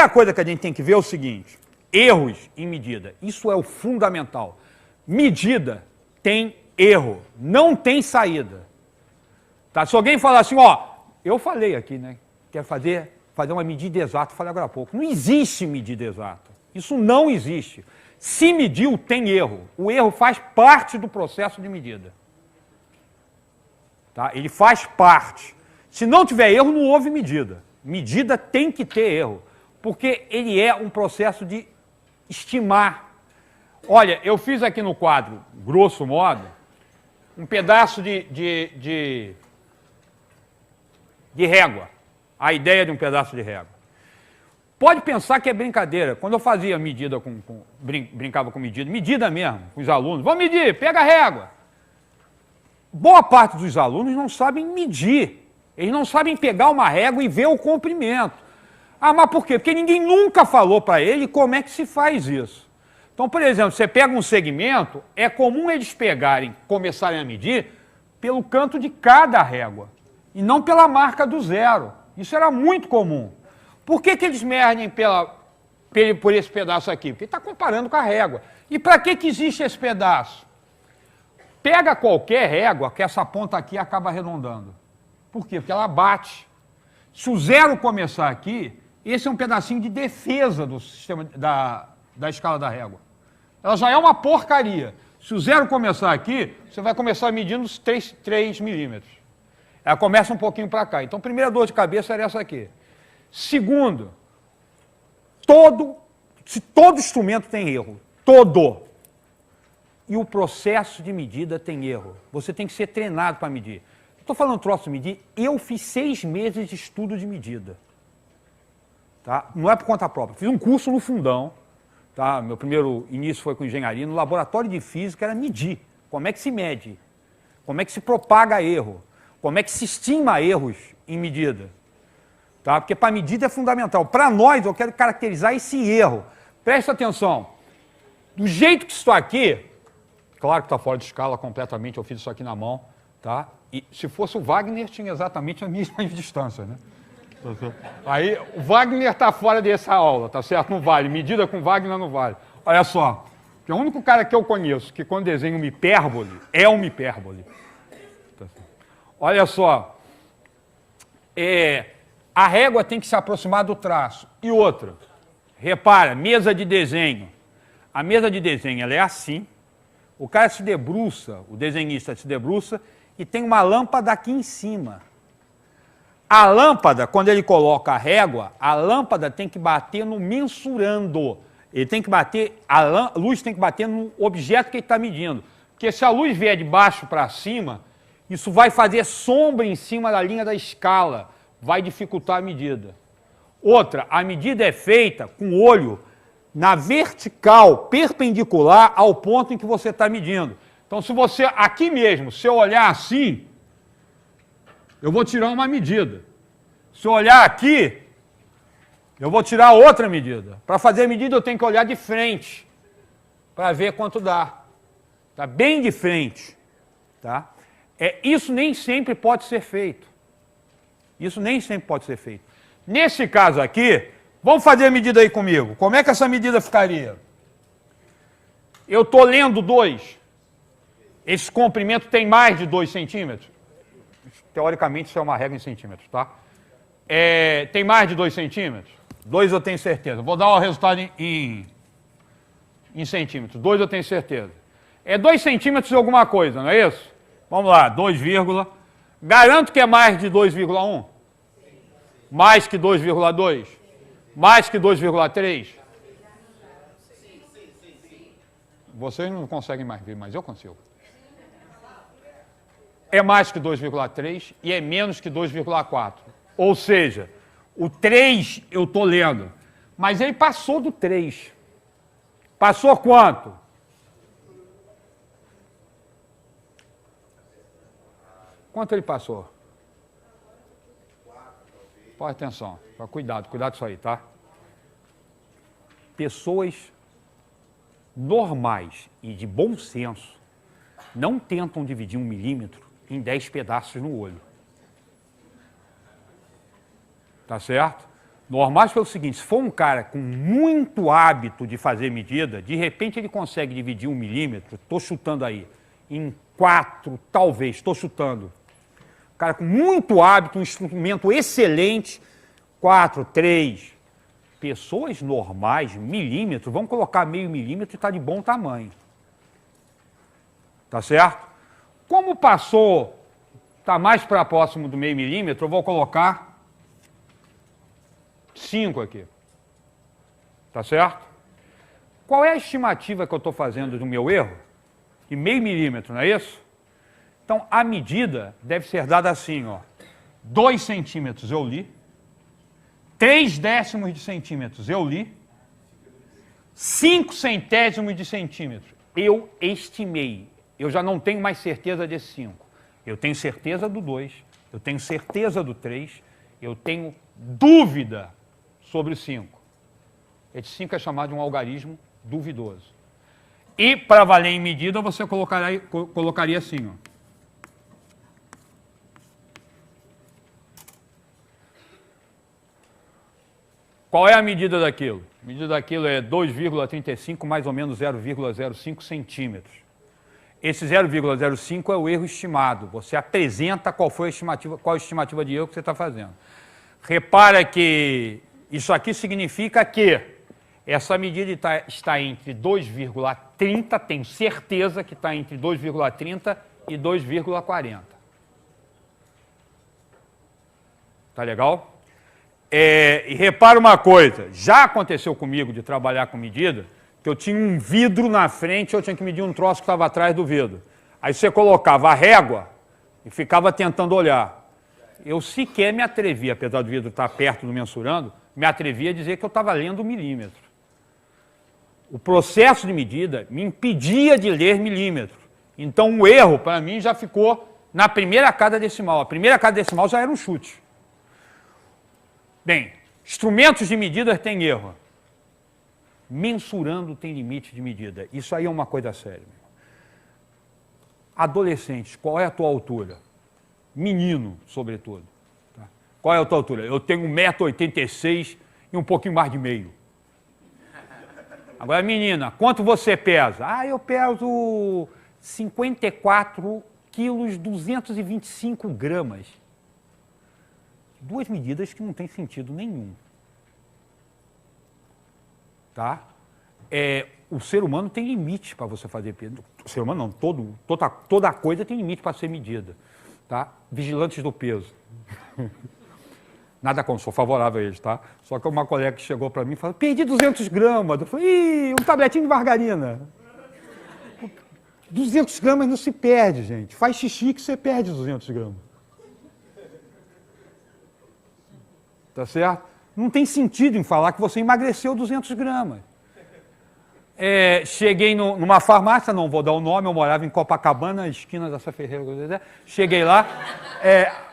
primeira coisa que a gente tem que ver é o seguinte, erros em medida, isso é o fundamental. Medida tem erro, não tem saída. Tá? Se alguém falar assim, ó, eu falei aqui, né, quer fazer uma medida exata, eu falei agora há pouco, não existe medida exata, isso não existe. Se mediu, tem erro, o erro faz parte do processo de medida. Tá? Ele faz parte. Se não tiver erro, não houve medida. Medida tem que ter erro, porque ele é um processo de estimar. Olha, eu fiz aqui no quadro, grosso modo, um pedaço de régua. A ideia de um pedaço de régua. Pode pensar que é brincadeira. Quando eu fazia medida, brincava com medida mesmo, com os alunos, vamos medir, pega a régua. Boa parte dos alunos não sabem medir. Eles não sabem pegar uma régua e ver o comprimento. Ah, mas por quê? Porque ninguém nunca falou para ele como é que se faz isso. Então, por exemplo, você pega um segmento, é comum eles começarem a medir pelo canto de cada régua, e não pela marca do zero. Isso era muito comum. Por que eles medem por esse pedaço aqui? Porque está comparando com a régua. E para que existe esse pedaço? Pega qualquer régua que essa ponta aqui acaba arredondando. Por quê? Porque ela bate. Se o zero começar aqui, esse é um pedacinho de defesa do sistema da escala da régua. Ela já é uma porcaria. Se o zero começar aqui, você vai começar medindo uns 3 milímetros. Ela começa um pouquinho para cá. Então, a primeira dor de cabeça era essa aqui. Segundo, todo instrumento tem erro. Todo. E o processo de medida tem erro. Você tem que ser treinado para medir. Estou falando troço de medir, eu fiz 6 meses de estudo de medida. Tá? Não é por conta própria. Fiz um curso no Fundão. Tá? Meu primeiro início foi com engenharia. No laboratório de física era medir. Como é que se mede? Como é que se propaga erro? Como é que se estima erros em medida? Tá? Porque para medida é fundamental. Para nós, eu quero caracterizar esse erro. Presta atenção. Do jeito que está aqui, claro que está fora de escala completamente, eu fiz isso aqui na mão. Tá? E se fosse o Wagner, tinha exatamente a mesma distância, né? Aí, o Wagner está fora dessa aula, tá certo? Não vale. Medida com Wagner não vale. Olha só, o único cara que eu conheço que quando desenha uma hipérbole, é uma hipérbole. Tá, olha só, a régua tem que se aproximar do traço. E outra, repara, mesa de desenho. A mesa de desenho, ela é assim, o cara se debruça, o desenhista se debruça, e tem uma lâmpada aqui em cima. A lâmpada, quando ele coloca a régua, a lâmpada tem que bater no mensurando. Ele tem que bater, a luz tem que bater no objeto que ele está medindo. Porque se a luz vier de baixo para cima, isso vai fazer sombra em cima da linha da escala, vai dificultar a medida. Outra, a medida é feita com o olho na vertical, perpendicular ao ponto em que você está medindo. Então, se você, aqui mesmo, se eu olhar assim, eu vou tirar uma medida. Se eu olhar aqui, eu vou tirar outra medida. Para fazer a medida, eu tenho que olhar de frente, para ver quanto dá. Tá bem de frente. Tá? Isso nem sempre pode ser feito. Isso nem sempre pode ser feito. Nesse caso aqui, vamos fazer a medida aí comigo. Como é que essa medida ficaria? Eu estou lendo 2. Esse comprimento tem mais de 2 centímetros? Teoricamente, isso é uma regra em centímetros, tá? Tem mais de 2 centímetros? 2 eu tenho certeza. Vou dar o resultado em centímetros. 2 eu tenho certeza. 2 centímetros de alguma coisa, não é isso? Vamos lá, 2, garanto que é mais de 2,1? Mais que 2,2? Mais que 2,3? Vocês não conseguem mais ver, mas eu consigo. É mais que 2,3 e é menos que 2,4. Ou seja, o 3 eu estou lendo, mas ele passou do 3. Passou quanto? Quanto ele passou? Presta atenção, cuidado com isso aí, tá? Pessoas normais e de bom senso não tentam dividir 1 milímetro em 10 pedaços no olho. Tá certo? Normais pelo seguinte, se for um cara com muito hábito de fazer medida, de repente ele consegue dividir 1 milímetro, estou chutando aí, em 4, talvez, estou chutando. Cara com muito hábito, um instrumento excelente, 4, 3. Pessoas normais, milímetro, vamos colocar meio milímetro e está de bom tamanho. Tá certo? Como passou, está mais para próximo do meio milímetro, eu vou colocar 5 aqui. Tá certo? Qual é a estimativa que eu estou fazendo do meu erro? De meio milímetro, não é isso? Então, a medida deve ser dada assim, ó. 2 centímetros eu li, 3 décimos de centímetros eu li, 5 centésimos de centímetro eu estimei. Eu já não tenho mais certeza desse 5. Eu tenho certeza do 2, eu tenho certeza do 3, eu tenho dúvida sobre o 5. Esse 5 é chamado de um algarismo duvidoso. E, para valer em medida, você colocaria assim, ó. Qual é a medida daquilo? A medida daquilo é 2,35 mais ou menos 0,05 centímetros. Esse 0,05 é o erro estimado. Você apresenta qual foi a estimativa, qual a estimativa de erro que você está fazendo. Repara que isso aqui significa que essa medida está entre 2,30, tenho certeza que está entre 2,30 e 2,40. Tá legal? E repara uma coisa, já aconteceu comigo de trabalhar com medida, que eu tinha um vidro na frente, eu tinha que medir um troço que estava atrás do vidro. Aí você colocava a régua e ficava tentando olhar. Eu sequer me atrevia, apesar do vidro estar perto do mensurando, me atrevia a dizer que eu estava lendo um milímetro. O processo de medida me impedia de ler milímetro. Então o erro, para mim, já ficou na primeira casa decimal. A primeira casa decimal já era um chute. Bem, instrumentos de medida têm erro. Mensurando tem limite de medida. Isso aí é uma coisa séria. Adolescentes, qual é a tua altura? Menino, sobretudo. Tá? Qual é a tua altura? Eu tenho 1,86 m e um pouquinho mais de meio. Agora, menina, quanto você pesa? Ah, eu peso 54 quilos, 225 gramas. Duas medidas que não têm sentido nenhum. Tá? O ser humano tem limite para você fazer peso. O ser humano não, toda coisa tem limite para ser medida. Tá? Vigilantes do peso. Nada contra, sou favorável a eles, tá? Só que uma colega que chegou para mim e falou, perdi 200 gramas. Eu falei, um tabletinho de margarina. 200 gramas não se perde, gente. Faz xixi que você perde 200 gramas. Tá certo? Não tem sentido em falar que você emagreceu 200 gramas. Cheguei numa farmácia, não vou dar o nome, eu morava em Copacabana, esquina dessa Ferreira. Cheguei lá,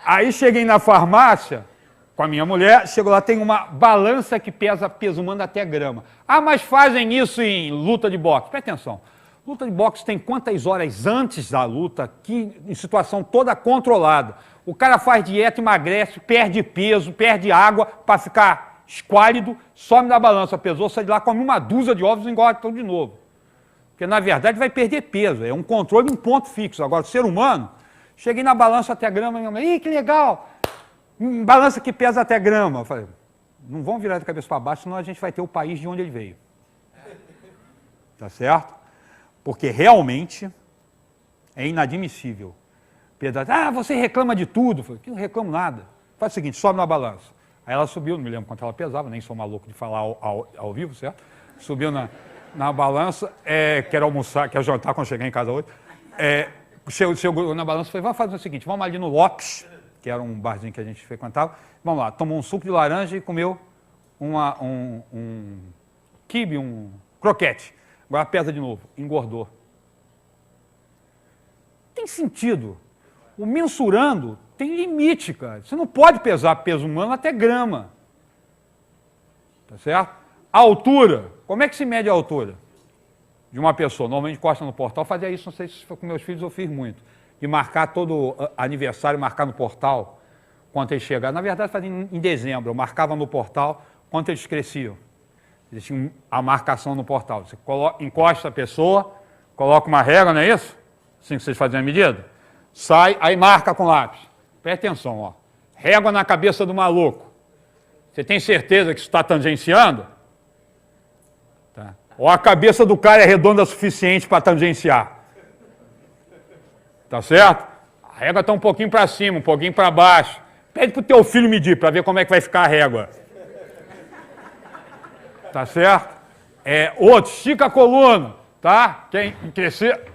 aí cheguei na farmácia com a minha mulher, chego lá, tem uma balança que pesa peso humano até grama. Ah, mas fazem isso em luta de boxe. Presta atenção. Luta de boxe tem quantas horas antes da luta, que em situação toda controlada. O cara faz dieta, emagrece, perde peso, perde água para ficar esquálido, some na balança, pesou, sai de lá, come uma dúzia de ovos e engorda tudo de novo. Porque, na verdade, vai perder peso, é um controle em ponto fixo. Agora, o ser humano, cheguei na balança até grama, minha mãe, ih, que legal, balança que pesa até grama. Eu falei, não vão virar de cabeça para baixo, senão a gente vai ter o país de onde ele veio. Tá certo? Porque, realmente, é inadmissível. Você reclama de tudo. Eu falei, que não reclamo nada. Faz o seguinte, sobe na balança. Aí ela subiu, não me lembro quanto ela pesava, nem sou maluco de falar ao vivo, certo? Subiu na balança, quero almoçar, quero jantar quando chegar em casa hoje. Chegou na balança e falei, vamos fazer o seguinte, vamos ali no Lopes, que era um barzinho que a gente frequentava, vamos lá, tomou um suco de laranja e comeu um quibe, um croquete. Agora pesa de novo, engordou. Tem sentido. O mensurando tem limite, cara. Você não pode pesar peso humano até grama. Tá certo? A altura. Como é que se mede a altura de uma pessoa? Normalmente encosta no portal. Fazia isso, não sei se foi com meus filhos, eu fiz muito. De marcar todo aniversário, marcar no portal. quanto eles chegavam. Na verdade, fazia em dezembro. Eu marcava no portal quanto eles cresciam. Existia a marcação no portal. Você encosta a pessoa, coloca uma régua, não é isso? Assim que vocês fazem a medida. Sai, aí marca com lápis. Presta atenção, ó. Régua na cabeça do maluco. Você tem certeza que isso está tangenciando? Tá. Ou a cabeça do cara é redonda o suficiente para tangenciar? Tá certo? A régua está um pouquinho para cima, um pouquinho para baixo. Pede para o teu filho medir para ver como é que vai ficar a régua. Tá certo? Outro, estica a coluna, tá? Quem crescer...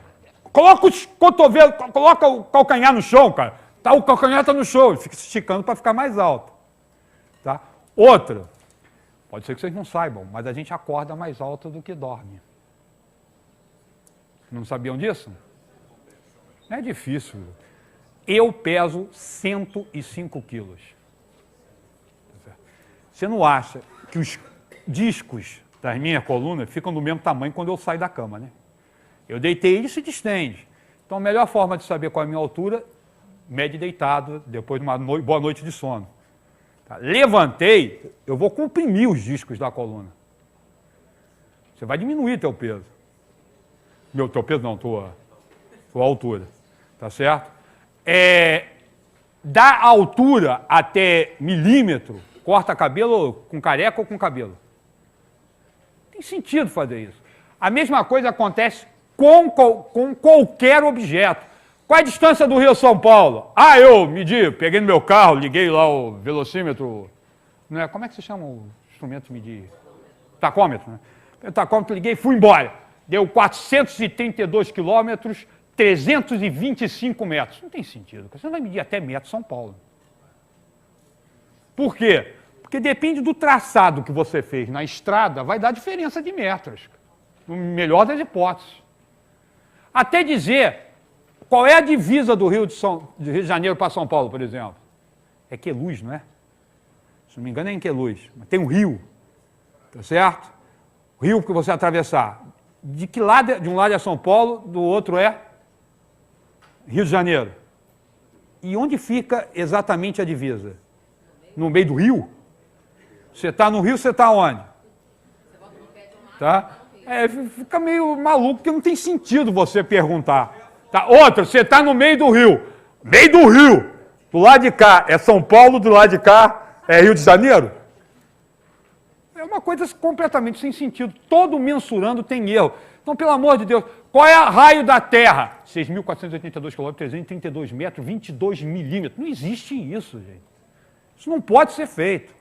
Coloca os cotovelos, coloca o calcanhar no chão, cara. Tá, o calcanhar está no chão, ele fica se esticando para ficar mais alto. Tá? Outra, pode ser que vocês não saibam, mas a gente acorda mais alto do que dorme. Não sabiam disso? É difícil. Eu peso 105 quilos. Você não acha que os discos das minhas colunas ficam do mesmo tamanho quando eu saio da cama, né? Eu deitei e se distende. Então, a melhor forma de saber qual é a minha altura, mede deitado, depois de uma boa noite de sono. Tá? Levantei, eu vou comprimir os discos da coluna. Você vai diminuir teu peso. Teu peso não, tua altura. Tá certo? Da altura até milímetro, corta cabelo com careca ou com cabelo. Tem sentido fazer isso. A mesma coisa acontece com qualquer objeto. Qual é a distância do Rio São Paulo? Eu medi, peguei no meu carro, liguei lá o velocímetro, não é? Como é que se chama o instrumento de medir? Tacômetro, né? O tacômetro, liguei e fui embora. Deu 432 quilômetros, 325 metros. Não tem sentido, você não vai medir até metro São Paulo. Por quê? Porque depende do traçado que você fez na estrada, vai dar diferença de metros. No melhor das hipóteses. Até dizer qual é a divisa do Rio de Janeiro para São Paulo, por exemplo. É Queluz, não é? Se não me engano é em Queluz. Mas tem um rio, tá certo? O rio que você atravessar. De que lado? De um lado é São Paulo, do outro é Rio de Janeiro. E onde fica exatamente a divisa? No meio do rio? Você está no rio, você está onde? Tá? Fica meio maluco, porque não tem sentido você perguntar. Tá? Outra, você está no meio do rio. Meio do rio. Do lado de cá é São Paulo, do lado de cá é Rio de Janeiro. É uma coisa completamente sem sentido. Todo mensurando tem erro. Então, pelo amor de Deus, qual é o raio da Terra? 6.482 km, 332 metros, 22 milímetros. Não existe isso, gente. Isso não pode ser feito.